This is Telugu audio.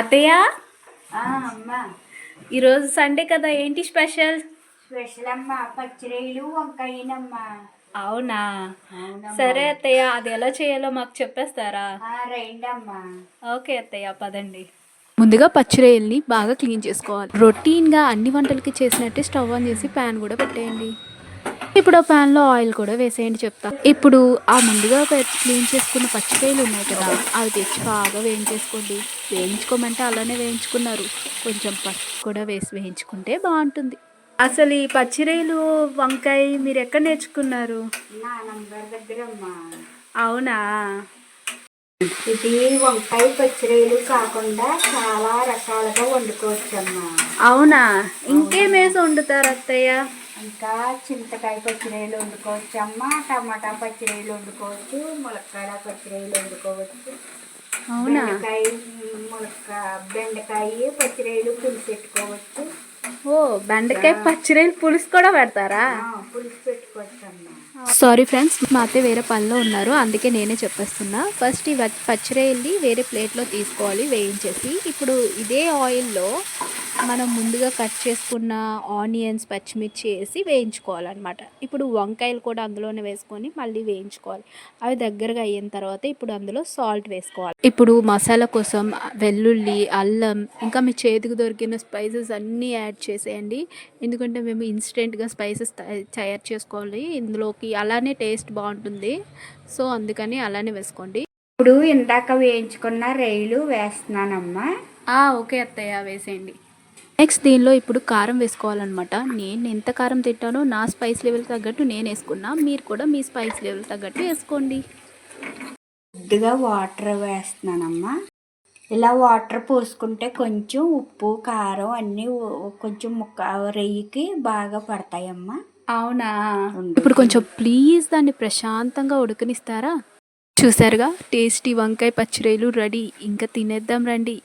అత్తయ్య, అమ్మా. ఈరోజు సండే కదా, ఏంటి స్పెషల్? స్పెషల్ అమ్మా, పచ్చిరొయ్యలు వంకాయనమ్మా. అవునా? అవునమ్మా. సరే అత్తయ్య, అది ఎలా చేయాలో మాకు చెప్పేస్తారా? రండి అమ్మా. ఓకే అత్తయ్య, పదండి. ముందుగా పచ్చిరొయ్యల్ని బాగా క్లీన్ చేసుకోవాలి. రొటీన్గా అన్ని వంటలకి చేసినట్టే స్టవ్ ఆన్ చేసి ప్యాన్ కూడా పెట్టేయండి. ఇప్పుడు ఆ ప్యాన్లో ఆయిల్ కూడా వేసేయండి చెప్తా. ఇప్పుడు ఆ ముందుగా క్లీన్ చేసుకున్న పచ్చిరొయ్యలు ఉన్నాయి కదా, అవి తెచ్చి బాగా వేయించేసుకోండి. వేయించుకోమంటే అలానే వేయించుకున్నారు, కొంచెం పసుపు కూడా వేసి వేయించుకుంటే బాగుంటుంది. అసలు ఈ పచ్చిరొయ్యలు వంకాయ మీరు ఎక్కడ నేర్చుకున్నారు? నాన్నగారి దగ్గర అమ్మా. అవునా? ఇది వంకాయ పచ్చిరొయ్యలు కాకుండా చాలా రకాలుగా వండుకోవచ్చమ్మా. అవునా? ఇంకేం వేసి వండుతారు అత్తయ్య? ఇంకా చింతకాయ పచ్చిరొయ్యలు వండుకోవచ్చమ్మా, టమాటా పచ్చిరొయ్యలు వండుకోవచ్చు, ములక్కాడ పచ్చిరొయ్యలు వండుకోవచ్చు. అవునా? బెండకాయ పచ్చిరొయ్యలు పులుసు పెట్టుకోవచ్చు. ఓ, బెండకాయ పచ్చిరొయ్యలు పులుసు కూడా పెడతారా? పులుసు పెట్టుకోవచ్చు అమ్మా. సారీ ఫ్రెండ్స్, మా అత్తయ్య వేరే పనిలో ఉన్నారు, అందుకే నేనే చెప్పేస్తున్నా. ఫస్ట్ ఈ పచ్చిరొయ్యల్ని వేరే ప్లేట్లో తీసుకోవాలి వేయించేసి. ఇప్పుడు ఇదే ఆయిల్లో మనం ముందుగా కట్ చేసుకున్న ఆనియన్స్, పచ్చిమిర్చి వేసి వేయించుకోవాలన్నమాట. ఇప్పుడు వంకాయలు కూడా అందులోనే వేసుకొని మళ్ళీ వేయించుకోవాలి. అవి దగ్గరగా అయిన తర్వాత ఇప్పుడు అందులో సాల్ట్ వేసుకోవాలి. ఇప్పుడు మసాలా కోసం వెల్లుల్లి, అల్లం, ఇంకా మీ చేతికి దొరికిన స్పైసెస్ అన్నీ యాడ్ చేసేయండి. ఎందుకంటే మేము ఇన్స్టెంట్గా స్పైసెస్ తయారు చేసుకోవాలి ఇందులోకి, అలానే టేస్ట్ బాగుంటుంది. సో అందుకని అలానే వేసుకోండి. ఇప్పుడు ఇందాక వేయించుకున్న రొయ్యలు వేస్తున్నానమ్మా. ఓకే అత్తయ్య, వేసేయండి. నెక్స్ట్ దీనిలో ఇప్పుడు కారం వేసుకోవాలన్నమాట. నేను ఎంత కారం తింటానో నా స్పైస్ లెవెల్ తగ్గట్టు నేను వేసుకున్నా, మీరు కూడా మీ స్పైస్ లెవెల్ తగ్గట్టు వేసుకోండి. కొద్దిగా వాటర్ వేస్తున్నానమ్మా. ఇలా వాటర్ పోసుకుంటే కొంచెం ఉప్పు, కారం అన్నీ కొంచెం రొయ్యకి బాగా పడతాయమ్మా. అవునా? ఇప్పుడు కొంచెం ప్లీజ్ దాన్ని ప్రశాంతంగా ఉడకనిస్తారా? చూసారుగా, టేస్టీ వంకాయ పచ్చిరొయ్యలు రెడీ. ఇంకా తినేద్దాం రండి.